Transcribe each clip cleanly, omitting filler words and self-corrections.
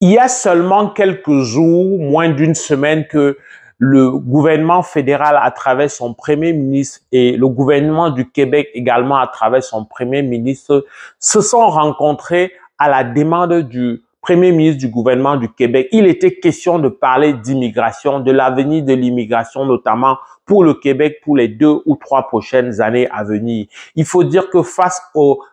Il y a seulement quelques jours, moins d'une semaine, que le gouvernement fédéral, à travers son premier ministre, et le gouvernement du Québec également, à travers son premier ministre, se sont rencontrés à la demande du premier ministre du gouvernement du Québec. Il était question de parler d'immigration, de l'avenir de l'immigration, notamment pour le Québec pour les 2 ou 3 prochaines années à venir. Il faut dire que face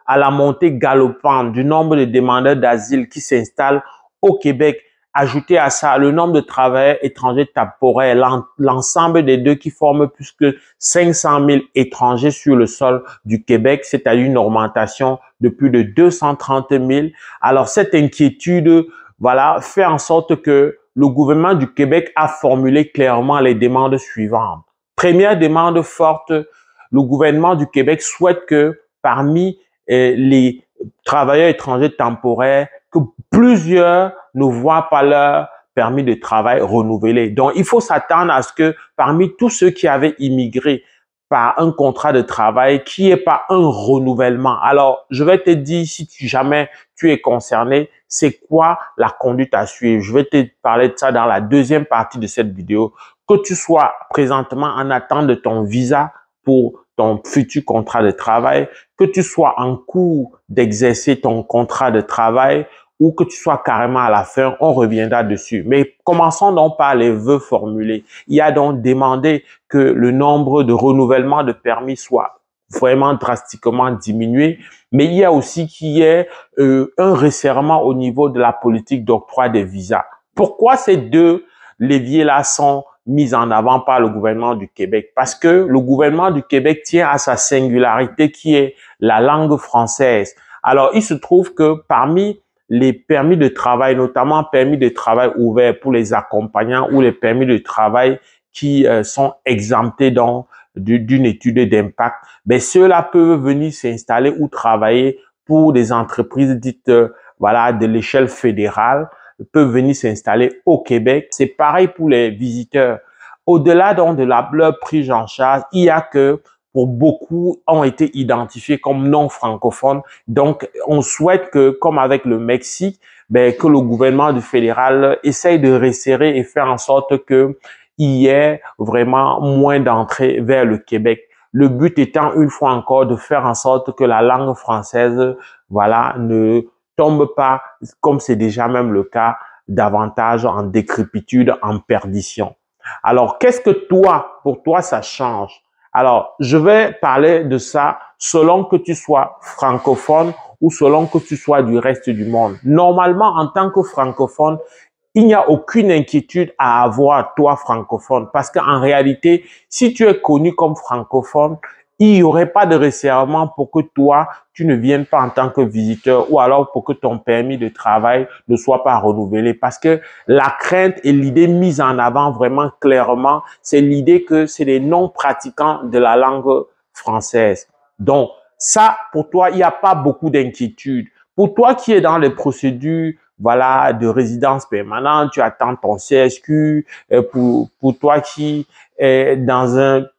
à la montée galopante du nombre de demandeurs d'asile qui s'installent au Québec, ajouté à ça le nombre de travailleurs étrangers temporaires, l'ensemble des deux qui forment plus que 500 000 étrangers sur le sol du Québec, c'est-à-dire une augmentation de plus de 230 000. Alors cette inquiétude, voilà, fait en sorte que le gouvernement du Québec a formulé clairement les demandes suivantes. Première demande forte, le gouvernement du Québec souhaite que parmi les travailleurs étrangers temporaires, que plusieurs ne voient pas leur permis de travail renouvelé. Donc, il faut s'attendre à ce que parmi tous ceux qui avaient immigré par un contrat de travail, qu'il n'y ait pas un renouvellement. Alors, je vais te dire, si jamais tu es concerné, c'est quoi la conduite à suivre. Je vais te parler de ça dans la deuxième partie de cette vidéo. Que tu sois présentement en attente de ton visa pour ton futur contrat de travail, que tu sois en cours d'exercer ton contrat de travail ou que tu sois carrément à la fin, on reviendra dessus. Mais commençons donc par les vœux formulés. Il y a donc demandé que le nombre de renouvellements de permis soit vraiment drastiquement diminué, mais il y a aussi qu'il y ait un resserrement au niveau de la politique d'octroi des visas. Pourquoi ces deux leviers-là sont mis en avant par le gouvernement du Québec? Parce que le gouvernement du Québec tient à sa singularité qui est la langue française. Alors, il se trouve que parmi les permis de travail, notamment permis de travail ouverts pour les accompagnants ou les permis de travail qui sont exemptés d'une étude d'impact, ben ceux-là peuvent venir s'installer ou travailler pour des entreprises dites voilà de l'échelle fédérale, peuvent venir s'installer au Québec. C'est pareil pour les visiteurs. Au-delà donc de leur prise en charge, il y a que pour beaucoup ont été identifiés comme non francophones. Donc, on souhaite que, comme avec le Mexique, que le gouvernement du fédéral essaye de resserrer et faire en sorte que il y ait vraiment moins d'entrées vers le Québec. Le but étant, une fois encore, de faire en sorte que la langue française, voilà, ne tombe pas, comme c'est déjà même le cas, davantage en décrépitude, en perdition. Alors, qu'est-ce que pour toi, ça change? Alors, je vais parler de ça selon que tu sois francophone ou selon que tu sois du reste du monde. Normalement, en tant que francophone, il n'y a aucune inquiétude à avoir, toi, francophone, parce qu'en réalité, si tu es connu comme francophone, il n'y aurait pas de resserrement pour que toi, tu ne viennes pas en tant que visiteur ou alors pour que ton permis de travail ne soit pas renouvelé. Parce que la crainte et l'idée mise en avant vraiment clairement, c'est l'idée que c'est des non-pratiquants de la langue française. Donc, ça, pour toi, il n'y a pas beaucoup d'inquiétude. Pour toi qui es dans les procédures voilà, de résidence permanente, tu attends ton CSQ, pour toi qui est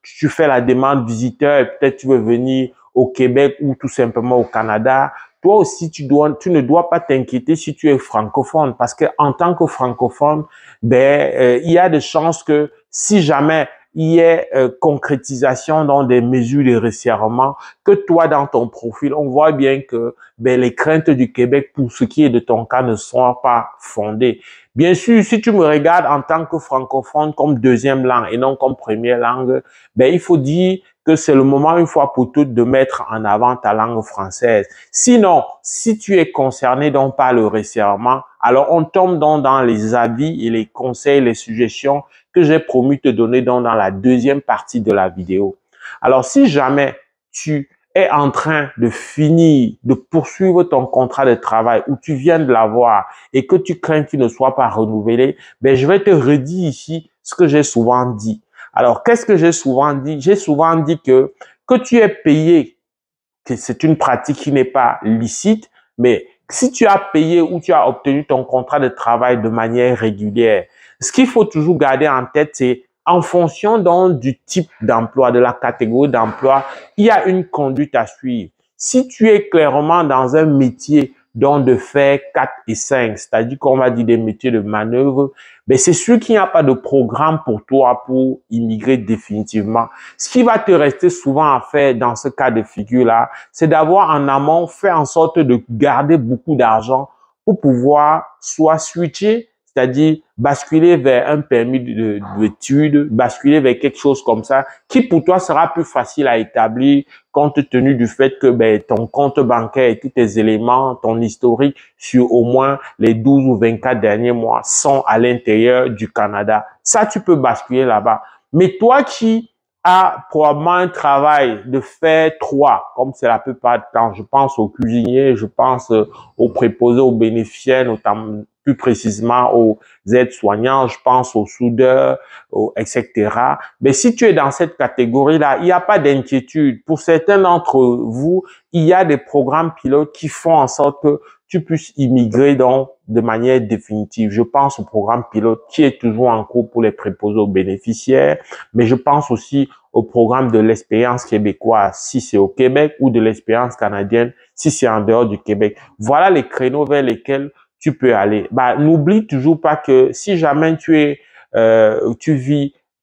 tu fais la demande visiteur et peut-être tu veux venir au Québec ou tout simplement au Canada, toi aussi tu ne dois pas t'inquiéter si tu es francophone parce que en tant que francophone, il y a des chances que si jamais il y ait concrétisation dans des mesures de resserrement, que toi, dans ton profil, on voit bien que les craintes du Québec, pour ce qui est de ton cas, ne sont pas fondées. Bien sûr, si tu me regardes en tant que francophone comme deuxième langue et non comme première langue, il faut dire que c'est le moment, une fois pour toutes, de mettre en avant ta langue française. Sinon, si tu es concerné donc par le resserrement, alors on tombe donc dans les avis et les conseils, les suggestions que j'ai promis te donner dans la deuxième partie de la vidéo. Alors, si jamais tu es en train de finir, de poursuivre ton contrat de travail ou tu viens de l'avoir et que tu crains qu'il ne soit pas renouvelé, je vais te redire ici ce que j'ai souvent dit. Alors, qu'est-ce que j'ai souvent dit? J'ai souvent dit que tu es payé, que c'est une pratique qui n'est pas licite, mais si tu as payé ou tu as obtenu ton contrat de travail de manière régulière, ce qu'il faut toujours garder en tête, c'est en fonction donc du type d'emploi, de la catégorie d'emploi, il y a une conduite à suivre. Si tu es clairement dans un métier donc de faire 4 et 5, c'est-à-dire qu'on va dire des métiers de manœuvre, mais c'est sûr qu'il n'y a pas de programme pour toi pour immigrer définitivement. Ce qui va te rester souvent à faire dans ce cas de figure-là, c'est d'avoir en amont fait en sorte de garder beaucoup d'argent pour pouvoir soit switcher, c'est-à-dire basculer vers un permis d'études, basculer vers quelque chose comme ça, qui pour toi sera plus facile à établir compte tenu du fait que ton compte bancaire et tous tes éléments, ton historique sur au moins les 12 ou 24 derniers mois sont à l'intérieur du Canada. Ça, tu peux basculer là-bas. Mais toi qui as probablement un travail de faire 3, comme c'est la plupart du temps, je pense aux cuisiniers, je pense aux préposés, aux bénéficiaires, notamment plus précisément aux aides-soignants, je pense aux soudeurs, etc. Mais si tu es dans cette catégorie-là, il n'y a pas d'inquiétude. Pour certains d'entre vous, il y a des programmes pilotes qui font en sorte que tu puisses immigrer donc de manière définitive. Je pense au programme pilote qui est toujours en cours pour les préposés aux bénéficiaires, mais je pense aussi au programme de l'expérience québécoise si c'est au Québec ou de l'expérience canadienne si c'est en dehors du Québec. Voilà les créneaux vers lesquels tu peux aller. N'oublie toujours pas que si jamais tu as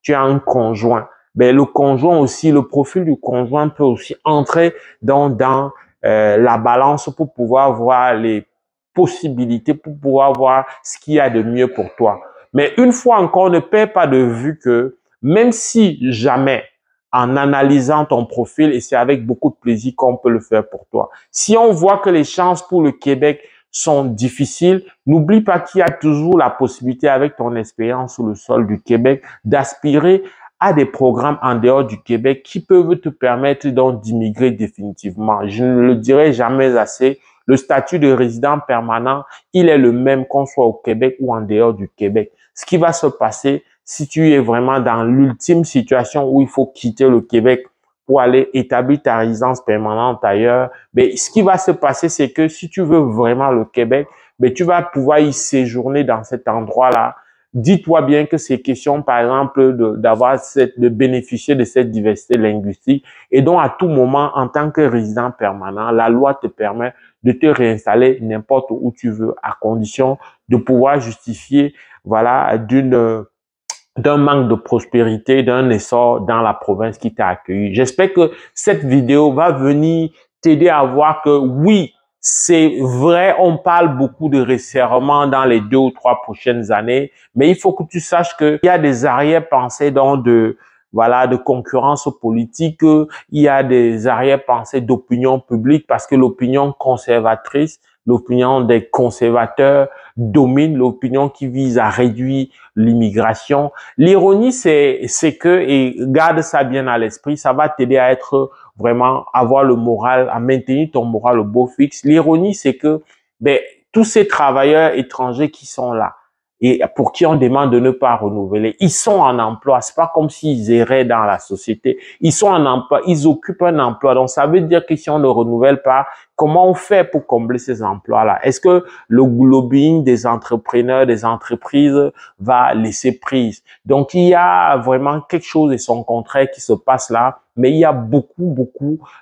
un conjoint, le conjoint aussi, le profil du conjoint peut aussi entrer dans la balance pour pouvoir voir les possibilités, pour pouvoir voir ce qu'il y a de mieux pour toi. Mais une fois encore, ne perds pas de vue que même si jamais en analysant ton profil, et c'est avec beaucoup de plaisir qu'on peut le faire pour toi, si on voit que les chances pour le Québec sont difficiles, n'oublie pas qu'il y a toujours la possibilité avec ton expérience sur le sol du Québec d'aspirer à des programmes en dehors du Québec qui peuvent te permettre donc d'immigrer définitivement. Je ne le dirai jamais assez, le statut de résident permanent, il est le même qu'on soit au Québec ou en dehors du Québec. Ce qui va se passer si tu es vraiment dans l'ultime situation où il faut quitter le Québec pour aller établir ta résidence permanente ailleurs, ce qui va se passer, c'est que si tu veux vraiment le Québec, tu vas pouvoir y séjourner dans cet endroit-là. Dis-toi bien que c'est question, par exemple, de bénéficier de cette diversité linguistique et donc à tout moment, en tant que résident permanent, la loi te permet de te réinstaller n'importe où tu veux à condition de pouvoir justifier, voilà, d'un manque de prospérité, d'un essor dans la province qui t'a accueilli. J'espère que cette vidéo va venir t'aider à voir que oui, c'est vrai, on parle beaucoup de resserrement dans les 2 ou 3 prochaines années, mais il faut que tu saches qu'il y a des arrière-pensées de concurrence politique, il y a des arrière-pensées d'opinion publique parce que l'opinion conservatrice, l'opinion des conservateurs domine, l'opinion qui vise à réduire l'immigration. L'ironie, c'est que, et garde ça bien à l'esprit, ça va t'aider à être vraiment, avoir le moral, à maintenir ton moral au beau fixe. L'ironie, c'est que, tous ces travailleurs étrangers qui sont là, et pour qui on demande de ne pas renouveler, ils sont en emploi. C'est pas comme s'ils erraient dans la société. Ils sont en emploi, ils occupent un emploi. Donc, ça veut dire que si on ne renouvelle pas, comment on fait pour combler ces emplois-là? Est-ce que le lobbying des entrepreneurs, des entreprises va laisser prise? Donc, il y a vraiment quelque chose et son contraire qui se passe là, mais il y a beaucoup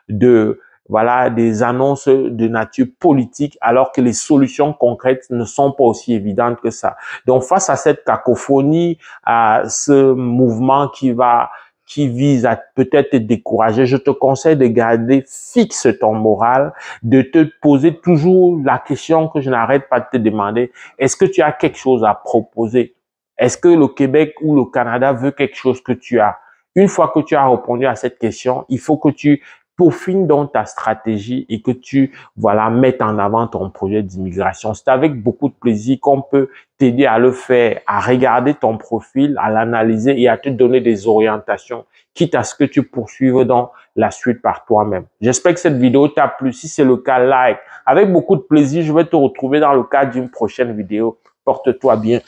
des annonces de nature politique alors que les solutions concrètes ne sont pas aussi évidentes que ça. Donc, face à cette cacophonie, à ce mouvement qui vise à peut-être te décourager, je te conseille de garder fixe ton moral, de te poser toujours la question que je n'arrête pas de te demander. Est-ce que tu as quelque chose à proposer? Est-ce que le Québec ou le Canada veut quelque chose que tu as? Une fois que tu as répondu à cette question, il faut que tu peaufines donc ta stratégie et que tu mettes en avant ton projet d'immigration. C'est avec beaucoup de plaisir qu'on peut t'aider à le faire, à regarder ton profil, à l'analyser et à te donner des orientations, quitte à ce que tu poursuives dans la suite par toi-même. J'espère que cette vidéo t'a plu. Si c'est le cas, like. Avec beaucoup de plaisir, je vais te retrouver dans le cadre d'une prochaine vidéo. Porte-toi bien.